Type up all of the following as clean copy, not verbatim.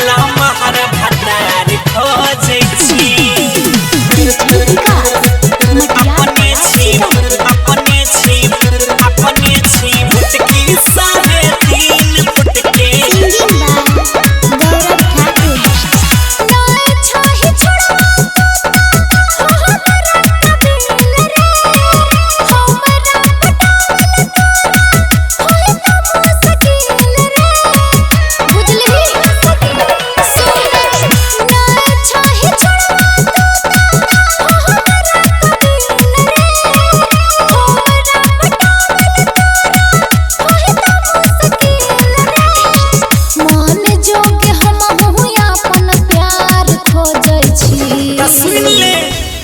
लमहर भतार खोजै छी अपने छी फुटकी साढ़े 3 फुट के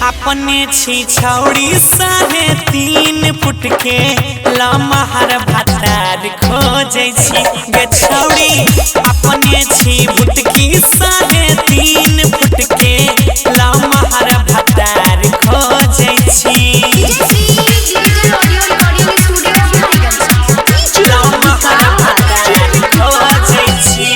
अपने छी छौड़ी साढ़े 3 फुट के लमहर भतार खोजै छी गे छौड़ी अपने छी फुटकी साढ़े 3 फुट के लमहर भतार खोजै छी लमहर भतार खोजै छी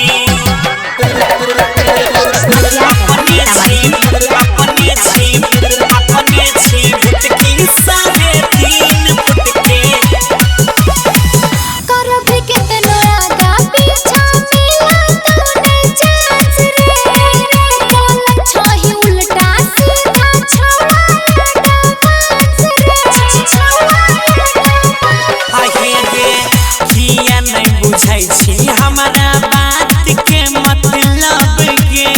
हमारा बात के मतलब के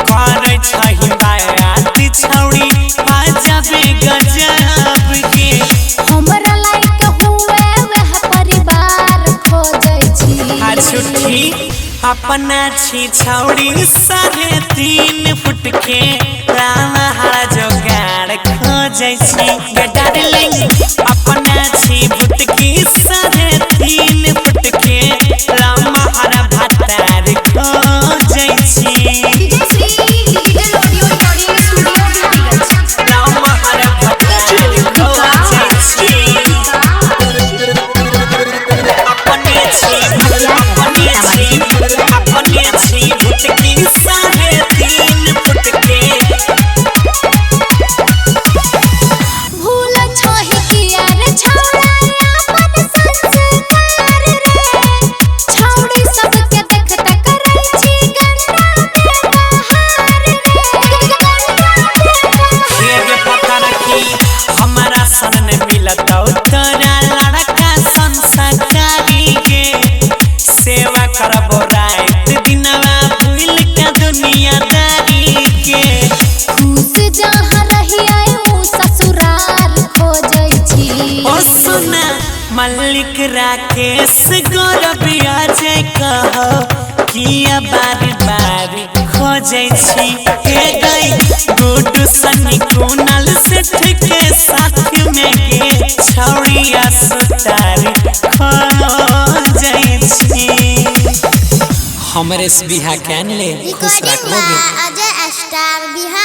करे छही बात छौड़ी अजबे गजब के हमरा लायक हुए वह परिवार खोजै छी छुट्टी अपना छी छौड़ी साढ़े 3 फुट के लमहर जोगाड़ खोजै छी गे डार्लिंग अपना छी फुटकी साढ़े 3 फुट के लमहर भतार खोजै छी लमहर भतार खोजै छी अपने छी फुटकी साढ़े 3 फुट के भूल छही किया रे छौड़ा अपन संस्कार रे छौड़ी सबके देखत करै छी गंगा में बहार रे गे पता रखी हमारा सन ने मिलतौ तोरा लड़का संस्कारी के सेवा करबो रात दिनवा भूल के दुनियादारी के खुश जहाँ रही आयु ससुराल खोजै छी ओ सुना मल्लिक राकेश गौरविया जे कहो किया बारी बारी खोजै छी हे गई गुड सनी कुनल सेठ के साथ में गे छौड़िया सुतार खोजै छी हमरे से बिहा कैन ले खुश रखोगे।